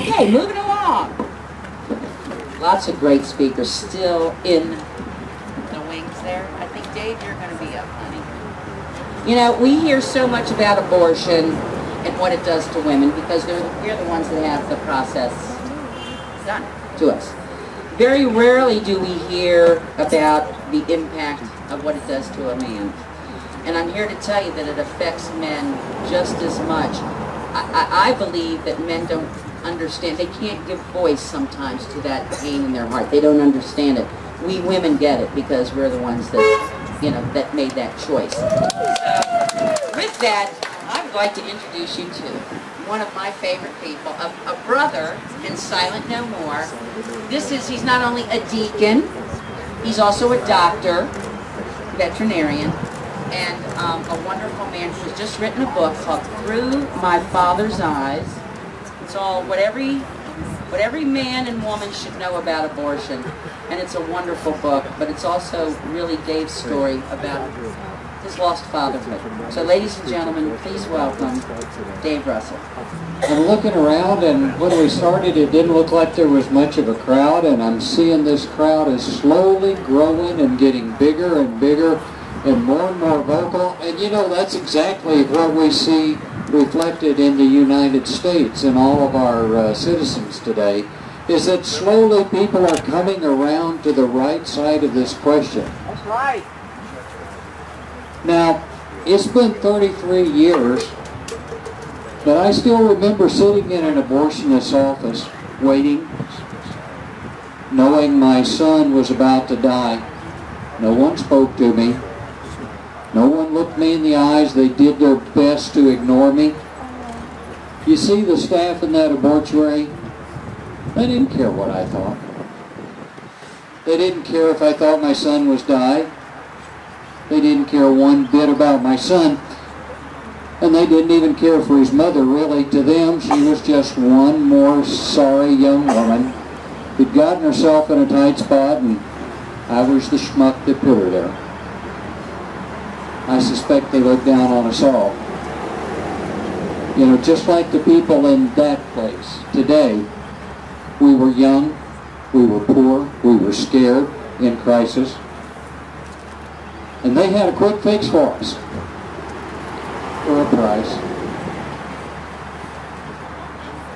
Okay, moving along. Lots of great speakers still in the wings there. I think, Dave, you're going to be up, honey. You know, we hear so much about abortion and what it does to women because we're the ones that have the process done to us. Very rarely do we hear about the impact of what it does to a man. And I'm here to tell you that it affects men just as much. I believe that men don't understand. They can't give voice sometimes to that pain in their heart. They don't understand it. We women get it because we're the ones that, you know, that made that choice. So, with that, I would like to introduce you to one of my favorite people, a brother in Silent No More. He's not only a deacon, he's also a doctor, veterinarian, and a wonderful man who's just written a book called Through My Father's Eyes. It's all what every man and woman should know about abortion, and it's a wonderful book, but it's also really Dave's story about his lost fatherhood. So ladies and gentlemen, please welcome Dave Russell. I'm looking around, and when we started it didn't look like there was much of a crowd, and I'm seeing this crowd is slowly growing and getting bigger and bigger and more vocal. And you know, that's exactly what we see reflected in the United States and all of our citizens today, is that slowly people are coming around to the right side of this question. That's right. Now, it's been 33 years, but I still remember sitting in an abortionist's office, waiting, knowing my son was about to die. No one spoke to me. No one looked me in the eyes. They did their best to ignore me. You see the staff in that abortuary? They didn't care what I thought. They didn't care if I thought my son was dying. They didn't care one bit about my son. And they didn't even care for his mother, really. To them, she was just one more sorry young woman who'd gotten herself in a tight spot, and I was the schmuck that put her there. I suspect they looked down on us all. You know, just like the people in that place. Today, we were young, we were poor, we were scared, in crisis. And they had a quick fix for us. For a price.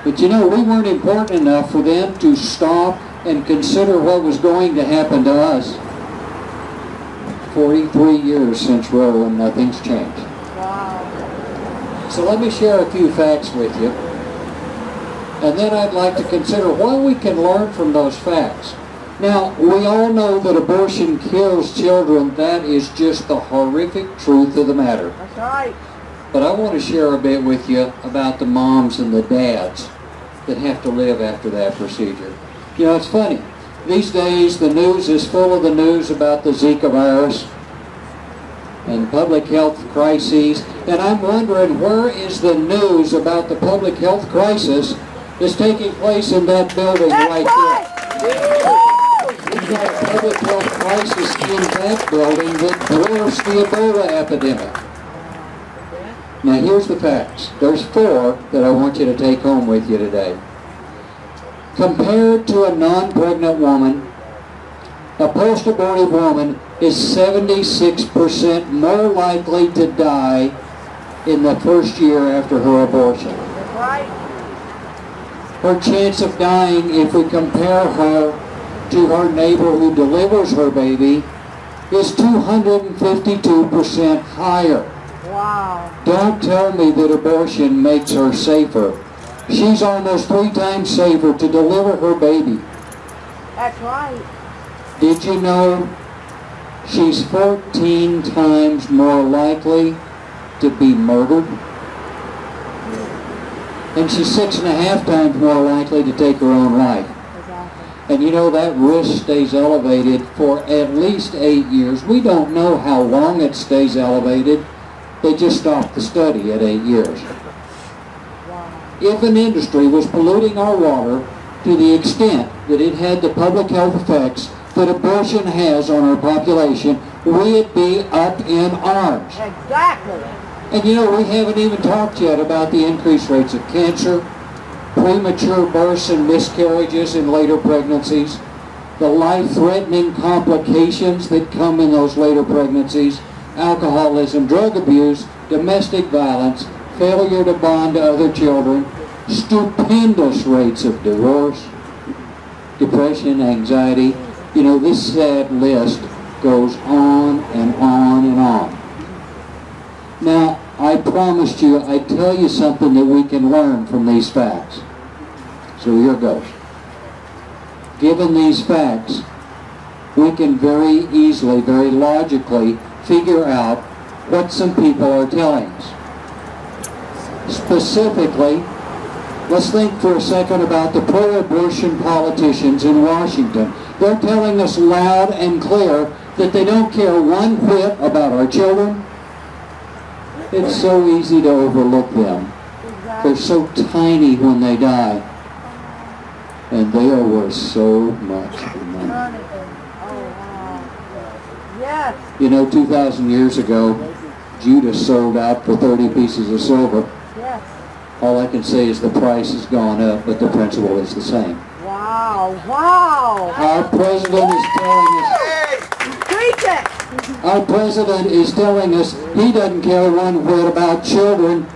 But you know, we weren't important enough for them to stop and consider what was going to happen to us. 43 years since Roe, and nothing's changed. Wow. So let me share a few facts with you. And then I'd like to consider what we can learn from those facts. Now, we all know that abortion kills children. That is just the horrific truth of the matter. That's right. But I want to share a bit with you about the moms and the dads that have to live after that procedure. You know, it's funny. These days, the news is full of the news about the Zika virus and public health crises. And I'm wondering, where is the news about the public health crisis that's taking place in that building right there? We've got a public health crisis in that building that dwarfs the Ebola epidemic. Now here's the facts. There's 4 that I want you to take home with you today. Compared to a non-pregnant woman, a post-abortive woman is 76% more likely to die in the first year after her abortion. That's right. Her chance of dying, if we compare her to her neighbor who delivers her baby, is 252% higher. Wow. Don't tell me that abortion makes her safer. She's almost 3 times safer to deliver her baby. That's right. Did you know she's 14 times more likely to be murdered? And she's 6.5 times more likely to take her own life. Exactly. And you know, that risk stays elevated for at least 8 years. We don't know how long it stays elevated. They just stopped the study at 8 years. If an industry was polluting our water to the extent that it had the public health effects that abortion has on our population, we'd be up in arms. Exactly. And you know, we haven't even talked yet about the increased rates of cancer, premature births and miscarriages in later pregnancies, the life-threatening complications that come in those later pregnancies, alcoholism, drug abuse, domestic violence, failure to bond to other children, stupendous rates of divorce, depression, anxiety. You know, this sad list goes on and on and on. Now, I promised you I'd tell you something that we can learn from these facts. So here goes. Given these facts, we can very easily, very logically figure out what some people are telling us. Specifically, let's think for a second about the pro-abortion politicians in Washington. They're telling us loud and clear that they don't care one whit about our children. It's so easy to overlook them. They're so tiny when they die. And they are worth so much money. Yes. You know, 2,000 years ago, Judas sold out for 30 pieces of silver. Yes. All I can say is the price has gone up, but the principle is the same. Wow. Wow. Our president is telling us... Preach it. Our president is telling us he doesn't care one whit about children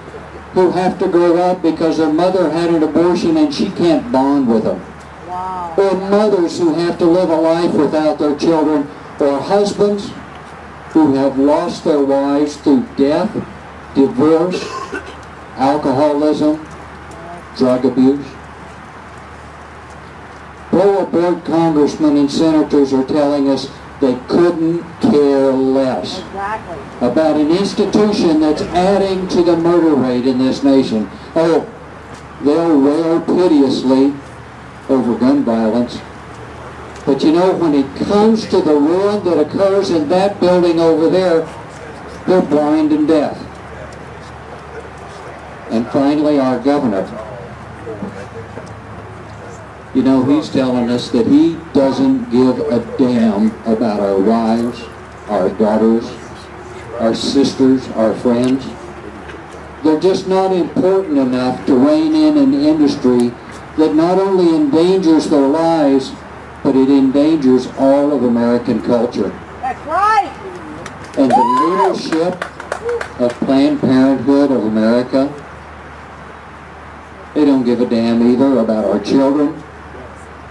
who have to grow up because their mother had an abortion and she can't bond with them. Wow. Or mothers who have to live a life without their children, or husbands who have lost their wives through death, divorce, alcoholism, drug abuse. Pro-abort congressmen and senators are telling us they couldn't care less Exactly. about an institution that's adding to the murder rate in this nation. Oh, they'll wail piteously over gun violence. But you know, when it comes to the ruin that occurs in that building over there, they're blind and deaf. And finally, our governor. You know, he's telling us that he doesn't give a damn about our wives, our daughters, our sisters, our friends. They're just not important enough to rein in an industry that not only endangers their lives, but it endangers all of American culture. That's right. And the leadership of Planned Parenthood of America, they don't give a damn either about our children,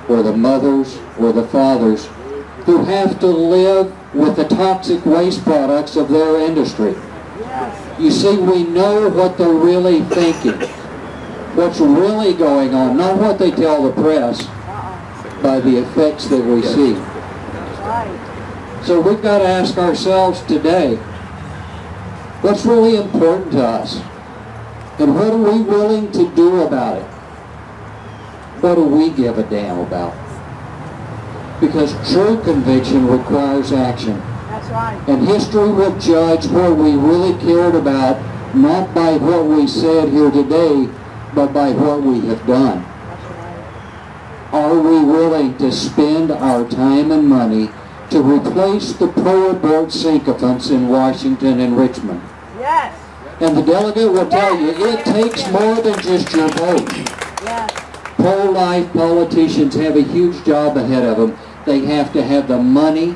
or the mothers, or the fathers, who have to live with the toxic waste products of their industry. Yes. You see, we know what they're really thinking, what's really going on, not what they tell the press, by the effects that we see. Right. So we've got to ask ourselves today, what's really important to us? And what are we willing to do about it? What do we give a damn about? Because true conviction requires action. That's right. And history will judge what we really cared about, not by what we said here today, but by what we have done. That's right. Are we willing to spend our time and money to replace the pro-abort sycophants in Washington and Richmond? Yes. And the delegate will tell you, it takes more than just your vote. Yes. Pro-life politicians have a huge job ahead of them. They have to have the money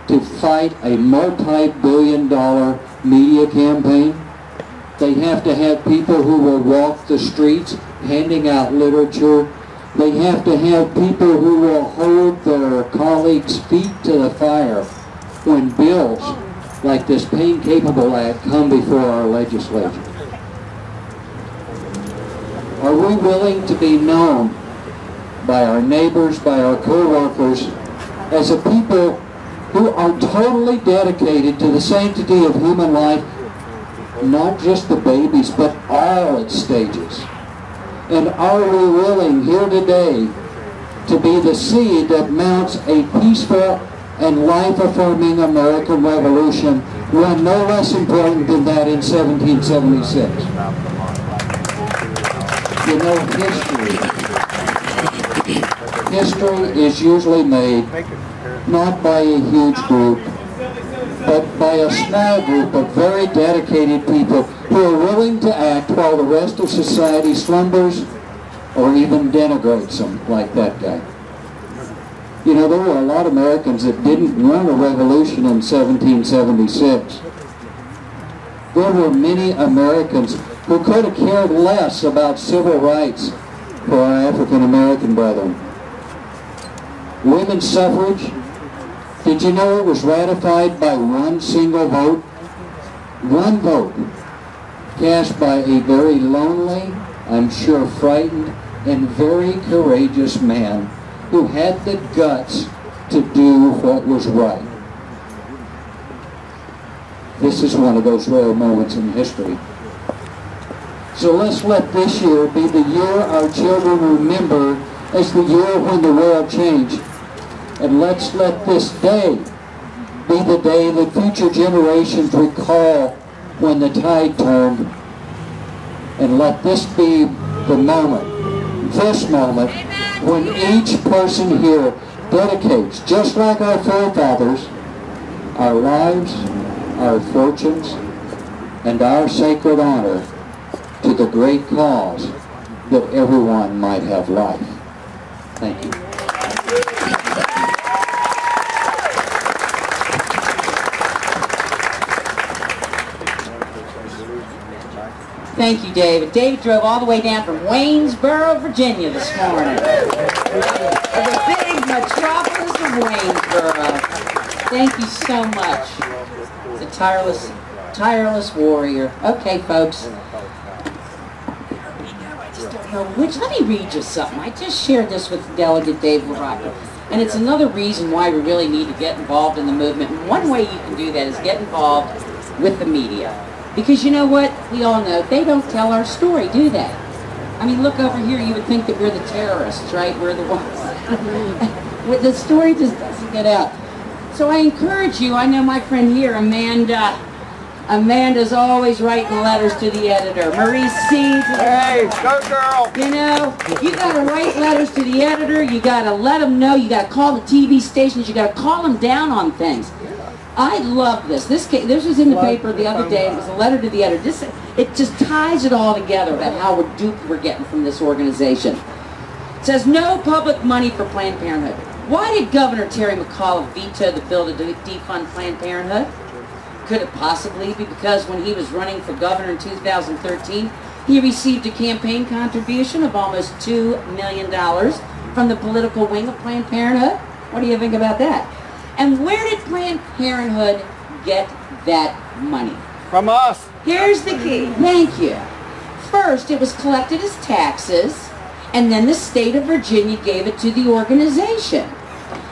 to fight a multi-billion-dollar media campaign. They have to have people who will walk the streets handing out literature. They have to have people who will hold their colleagues' feet to the fire when bills like this Pain Capable Act come before our legislature. Are we willing to be known by our neighbors, by our co-workers, as a people who are totally dedicated to the sanctity of human life, not just the babies, but all its stages? And are we willing here today to be the seed that mounts a peaceful and life-affirming American Revolution, one no less important than that in 1776? You know, history is usually made not by a huge group, but by a small group of very dedicated people who are willing to act while the rest of society slumbers or even denigrates them like that guy. You know, there were a lot of Americans that didn't want a revolution in 1776. There were many Americans who could have cared less about civil rights for our African American brethren. Women's suffrage, did you know it was ratified by one single vote? One vote, cast by a very lonely, I'm sure frightened, and very courageous man who had the guts to do what was right. This is one of those rare moments in history. So let's let this year be the year our children remember as the year when the world changed. And let's let this day be the day that future generations recall when the tide turned. And let this be the moment, this moment, when each person here dedicates, just like our forefathers, our lives, our fortunes, and our sacred honor to the great cause that everyone might have life. Thank you. Thank you, David. David drove all the way down from Waynesboro, Virginia this morning. The big metropolis of Waynesboro. Thank you so much. He's a tireless warrior. Okay, folks. I just don't know which. Let me read you something. I just shared this with Delegate Dave LaRocca. And it's another reason why we really need to get involved in the movement. And one way you can do that is get involved with the media. Because you know what? We all know they don't tell our story, do they? I mean, look over here. You would think that we're the terrorists, right? We're the ones. The story just doesn't get out. So I encourage you. I know my friend here, Amanda. Amanda's always writing letters to the editor. Marie C. Hey, go girl! You know, you got to write letters to the editor. You got to let them know. You got to call the TV stations. You got to call them down on things. I love this. This was in the paper the other day. It was a letter to the editor. It just ties it all together about how duped we're getting from this organization. It says, no public money for Planned Parenthood. Why did Governor Terry McAuliffe veto the bill to defund Planned Parenthood? Could it possibly be because when he was running for governor in 2013, he received a campaign contribution of almost $2 million from the political wing of Planned Parenthood? What do you think about that? And where did Planned Parenthood get that money? From us. Here's the key. Thank you. First, it was collected as taxes, and then the state of Virginia gave it to the organization.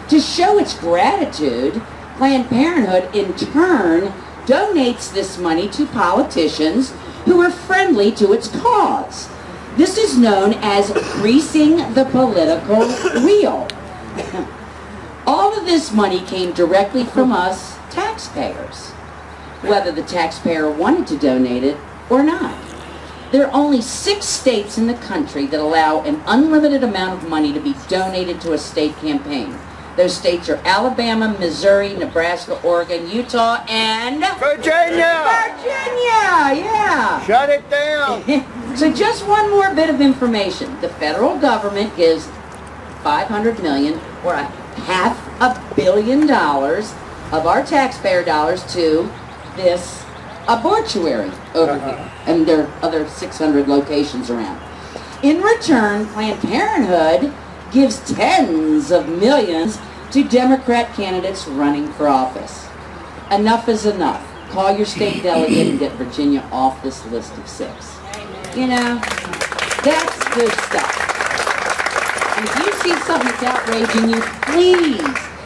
To show its gratitude, Planned Parenthood, in turn, donates this money to politicians who are friendly to its cause. This is known as greasing the political wheel. All of this money came directly from us taxpayers, whether the taxpayer wanted to donate it or not. There are only 6 states in the country that allow an unlimited amount of money to be donated to a state campaign. Those states are Alabama, Missouri, Nebraska, Oregon, Utah, and Virginia! Virginia! Yeah! Shut it down! So just one more bit of information. The federal government gives $500 million, or $500 million of our taxpayer dollars to this abortuary over here. And there are other 600 locations around. In return, Planned Parenthood gives tens of millions to Democrat candidates running for office. Enough is enough. Call your state delegate and get Virginia off this list of 6. You know, that's good stuff. And if you see something that's outraging you, please.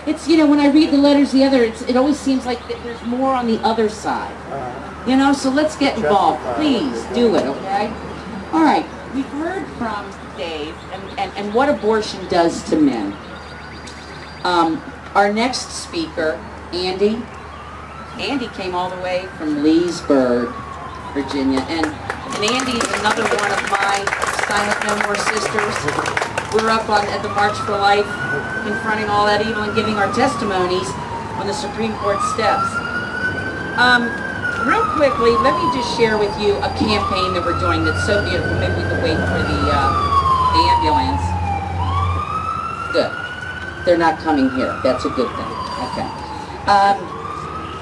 It's, you know, when I read the letters the other, it always seems like there's more on the other side. You know, so let's get involved. Please do it, okay? All right, we've heard from Dave and what abortion does to men. Our next speaker, Andy came all the way from Leesburg, Virginia, and Andy is another one of my Silent No More sisters. We're up at the March for Life, confronting all that evil and giving our testimonies on the Supreme Court steps. Real quickly, let me just share with you a campaign that we're doing that's so beautiful. Maybe we can wait for the ambulance. Good. They're not coming here. That's a good thing. Okay.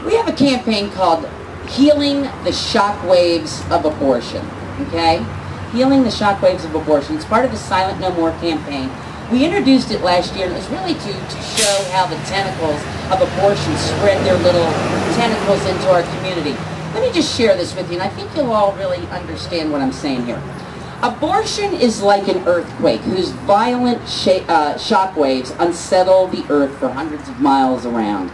We have a campaign called Healing the Shockwaves of Abortion. Okay? Healing the Shockwaves of Abortion. It's part of the Silent No More campaign. We introduced it last year, and it was really to show how the tentacles of abortion spread their little tentacles into our community. Let me just share this with you, and I think you'll all really understand what I'm saying here. Abortion is like an earthquake whose violent shockwaves unsettle the earth for hundreds of miles around.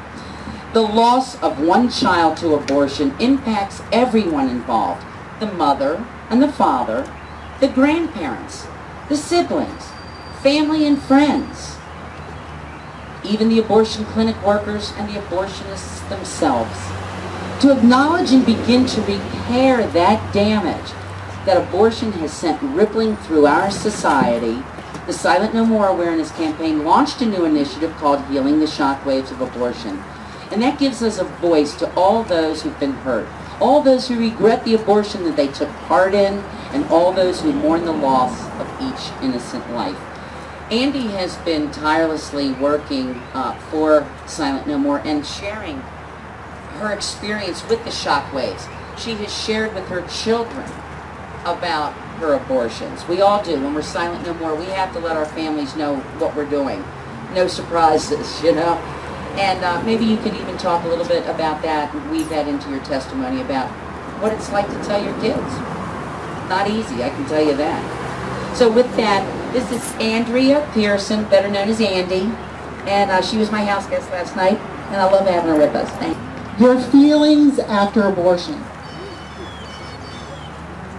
The loss of one child to abortion impacts everyone involved: the mother and the father, the grandparents, the siblings, family and friends, even the abortion clinic workers and the abortionists themselves. To acknowledge and begin to repair that damage that abortion has sent rippling through our society, the Silent No More Awareness Campaign launched a new initiative called Healing the Shockwaves of Abortion. And that gives us a voice to all those who've been hurt, all those who regret the abortion that they took part in, and all those who mourn the loss of each innocent life. Andy has been tirelessly working for Silent No More and sharing her experience with the shockwaves. She has shared with her children about her abortions. We all do. When we're Silent No More, we have to let our families know what we're doing. No surprises, you know. And maybe you could even talk a little bit about that and weave that into your testimony about what it's like to tell your kids. Not easy, I can tell you that. So with that, this is Andrea Pearson, better known as Andy, and she was my house guest last night, and I love having her with us. Thank you. Your feelings after abortion.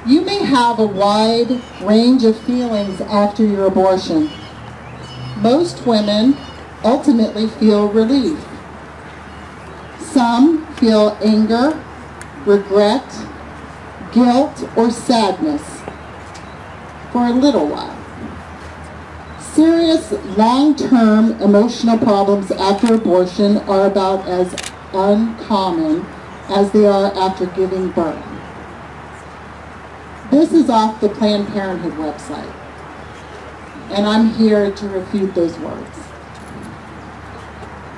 You may have a wide range of feelings after your abortion. Most women ultimately feel relief. Some feel anger, regret, guilt, or sadness for a little while. Serious long-term emotional problems after abortion are about as uncommon as they are after giving birth. This is off the Planned Parenthood website, and I'm here to refute those words.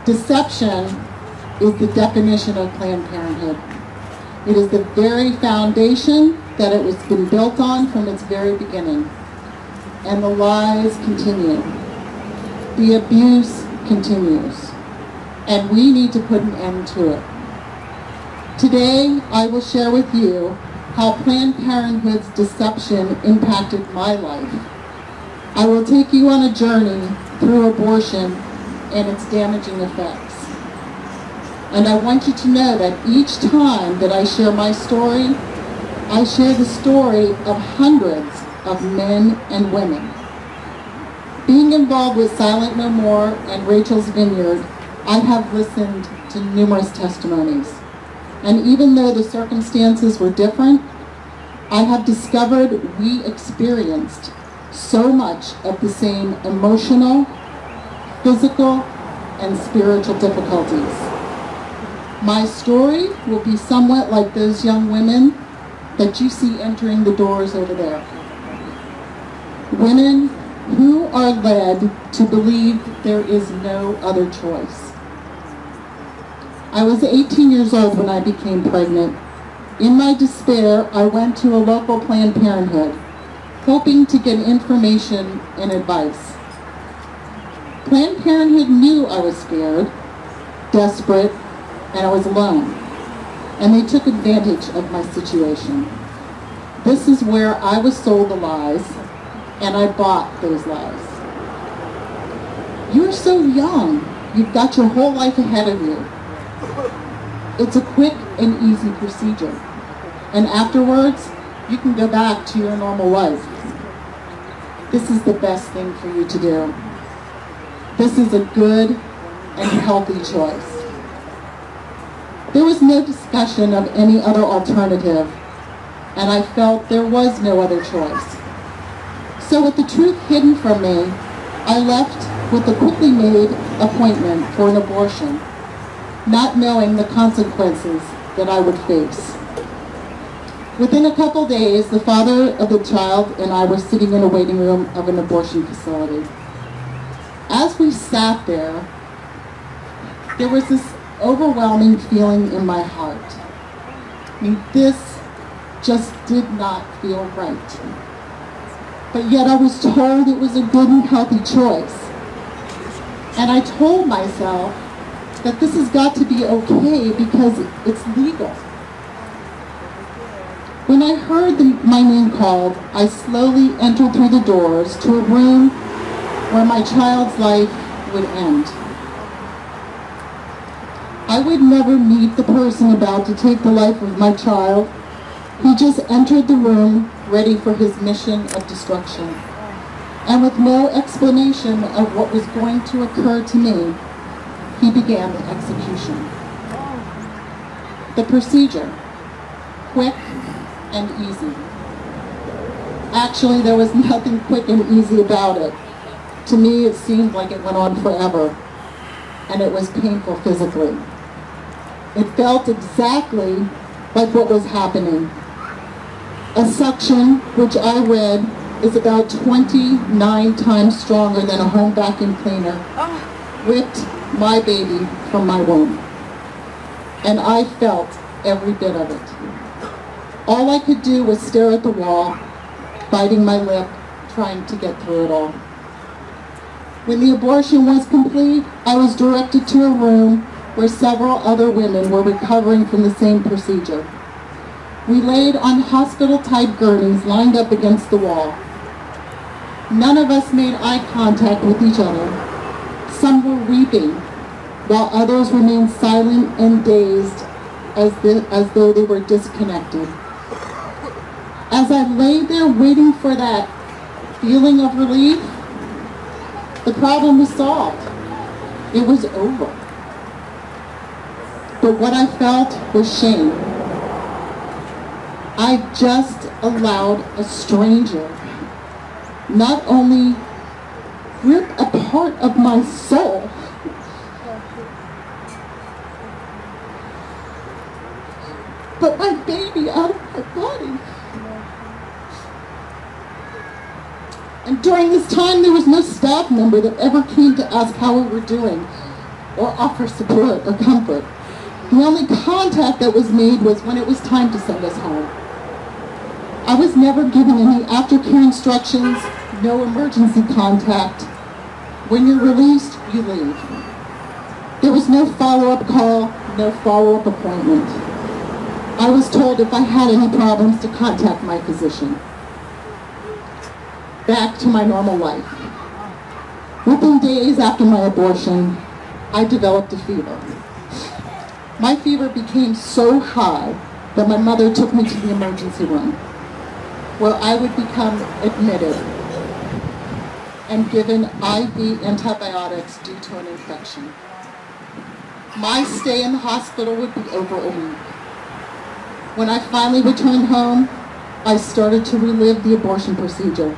Deception is the definition of Planned Parenthood. It is the very foundation that it was been built on from its very beginning. And the lies continue. The abuse continues. And we need to put an end to it. Today, I will share with you how Planned Parenthood's deception impacted my life. I will take you on a journey through abortion and its damaging effects. And I want you to know that each time that I share my story, I share the story of hundreds of men and women. Being involved with Silent No More and Rachel's Vineyard, I have listened to numerous testimonies. And even though the circumstances were different, I have discovered we experienced so much of the same emotional, physical, and spiritual difficulties. My story will be somewhat like those young women that you see entering the doors over there. Women who are led to believe there is no other choice. I was 18 years old when I became pregnant. In my despair, I went to a local Planned Parenthood, hoping to get information and advice. Planned Parenthood knew I was scared, desperate, and I was alone. And they took advantage of my situation. This is where I was sold the lies, and I bought those lies. You're so young. You've got your whole life ahead of you. It's a quick and easy procedure. And afterwards, you can go back to your normal life. This is the best thing for you to do. This is a good and healthy choice. There was no discussion of any other alternative, and I felt there was no other choice. So with the truth hidden from me, I left with a quickly made appointment for an abortion, not knowing the consequences that I would face. Within a couple days, the father of the child and I were sitting in a waiting room of an abortion facility. As we sat there was this overwhelming feeling in my heart. I mean, this just did not feel right. But yet I was told it was a good and healthy choice. And I told myself that this has got to be okay because it's legal. When I heard my name called, I slowly entered through the doors to a room where my child's life would end. I would never meet the person about to take the life of my child. He just entered the room ready for his mission of destruction. And with no explanation of what was going to occur to me, he began the execution. The procedure, quick and easy. Actually, there was nothing quick and easy about it. To me, it seemed like it went on forever, and it was painful physically. It felt exactly like what was happening. A suction, which I read is about 29 times stronger than a home vacuum cleaner, ripped my baby from my womb. And I felt every bit of it. All I could do was stare at the wall, biting my lip, trying to get through it all. When the abortion was complete, I was directed to a room where several other women were recovering from the same procedure. We laid on hospital-type gurneys lined up against the wall. None of us made eye contact with each other. Some were weeping, while others remained silent and dazed as though they were disconnected. As I lay there waiting for that feeling of relief, the problem was solved. It was over. But what I felt was shame. I just allowed a stranger not only rip a part of my soul, but my baby out of my body. And during this time, there was no staff member that ever came to ask how we were doing or offer support or comfort. The only contact that was made was when it was time to send us home. I was never given any aftercare instructions, no emergency contact. When you're released, you leave. There was no follow-up call, no follow-up appointment. I was told if I had any problems to contact my physician. Back to my normal life. Within days after my abortion, I developed a fever. My fever became so high that my mother took me to the emergency room, where I would become admitted and given IV antibiotics due to an infection. My stay in the hospital would be over a week. When I finally returned home, I started to relive the abortion procedure.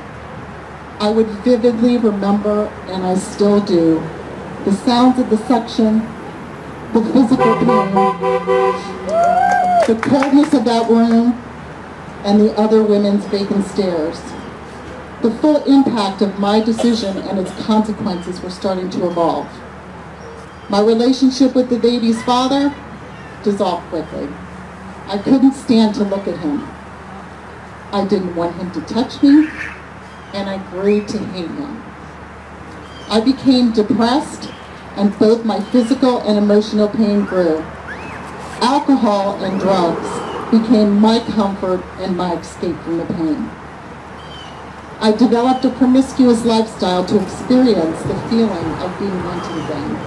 I would vividly remember, and I still do, the sounds of the suction, the physical pain, the coldness of that room, and the other women's vacant stares. The full impact of my decision and its consequences were starting to evolve. My relationship with the baby's father dissolved quickly. I couldn't stand to look at him. I didn't want him to touch me, and I grew to hate him. I became depressed, and both my physical and emotional pain grew. Alcohol and drugs became my comfort and my escape from the pain. I developed a promiscuous lifestyle to experience the feeling of being wanted again.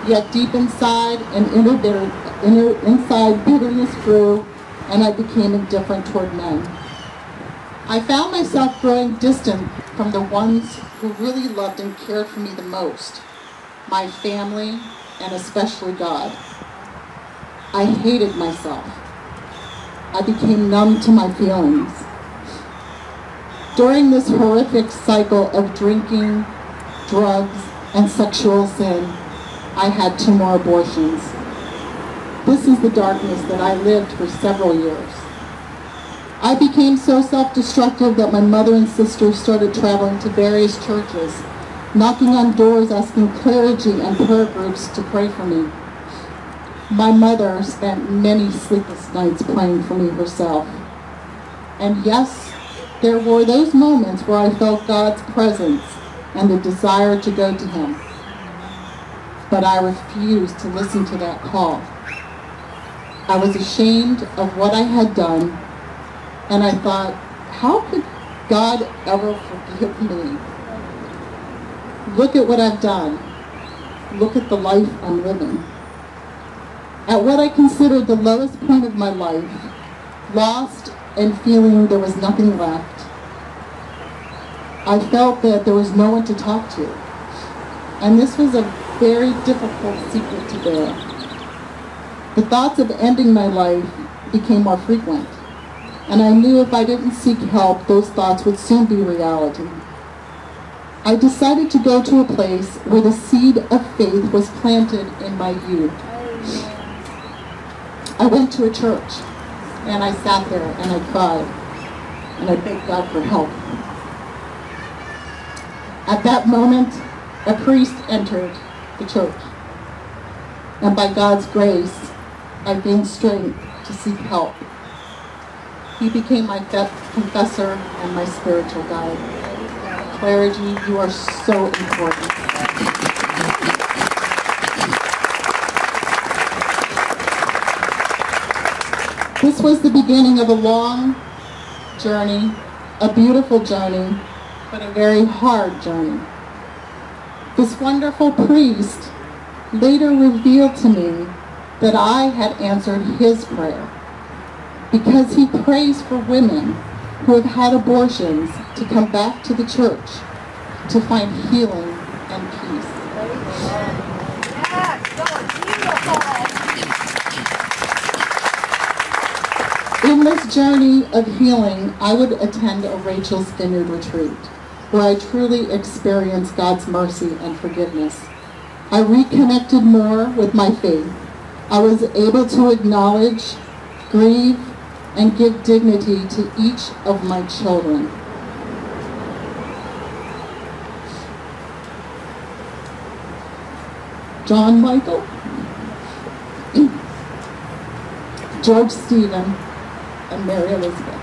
Yet deep inside, inside bitterness grew, and I became indifferent toward men. I found myself growing distant from the ones who really loved and cared for me the most, my family, and especially God. I hated myself. I became numb to my feelings. During this horrific cycle of drinking, drugs, and sexual sin, I had 2 more abortions. This is the darkness that I lived for several years. I became so self-destructive that my mother and sister started traveling to various churches, knocking on doors asking clergy and prayer groups to pray for me. My mother spent many sleepless nights praying for me herself. And yes, there were those moments where I felt God's presence and the desire to go to Him. But I refused to listen to that call. I was ashamed of what I had done, and I thought, how could God ever forgive me? Look at what I've done. Look at the life I'm living. At what I considered the lowest point of my life, lost and feeling there was nothing left, I felt that there was no one to talk to. And this was a very difficult secret to bear. The thoughts of ending my life became more frequent, and I knew if I didn't seek help, those thoughts would soon be reality. I decided to go to a place where the seed of faith was planted in my youth. I went to a church, and I sat there, and I cried, and I begged God for help. At that moment, a priest entered the church, and by God's grace, I gained strength to seek help. He became my confessor and my spiritual guide. Clergy, you are so important. This was the beginning of a long journey, a beautiful journey, but a very hard journey. This wonderful priest later revealed to me that I had answered his prayer because he prays for women who have had abortions to come back to the church to find healing and peace. Yes, so beautiful. In this journey of healing, I would attend a Rachel's Vineyard retreat, where I truly experienced God's mercy and forgiveness. I reconnected more with my faith. I was able to acknowledge, grieve, and give dignity to each of my children. John Michael, George Stephen, and Mary Elizabeth.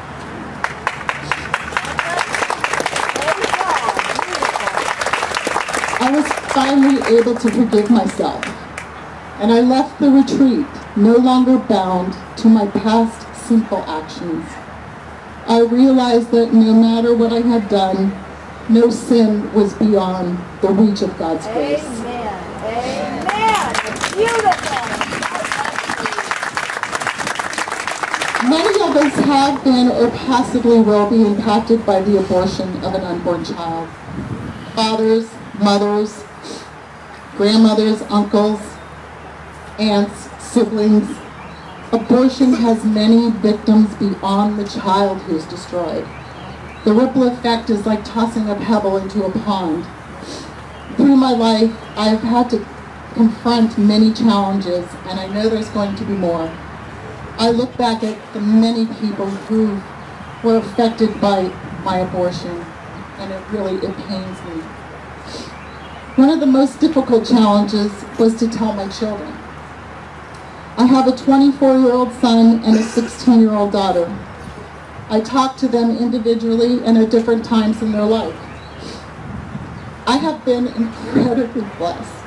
I was finally able to forgive myself, and I left the retreat no longer bound to my past sinful actions. I realized that no matter what I had done, no sin was beyond the reach of God's grace. Amen. Amen. Beautiful. Many of us have been or possibly will be impacted by the abortion of an unborn child. Fathers, mothers, grandmothers, uncles, aunts, siblings. Abortion has many victims beyond the child who is destroyed. The ripple effect is like tossing a pebble into a pond. Through my life, I've had to confront many challenges, and I know there's going to be more. I look back at the many people who were affected by my abortion, and it pains me. One of the most difficult challenges was to tell my children. I have a 24-year-old son and a 16-year-old daughter. I talk to them individually and at different times in their life. I have been incredibly blessed.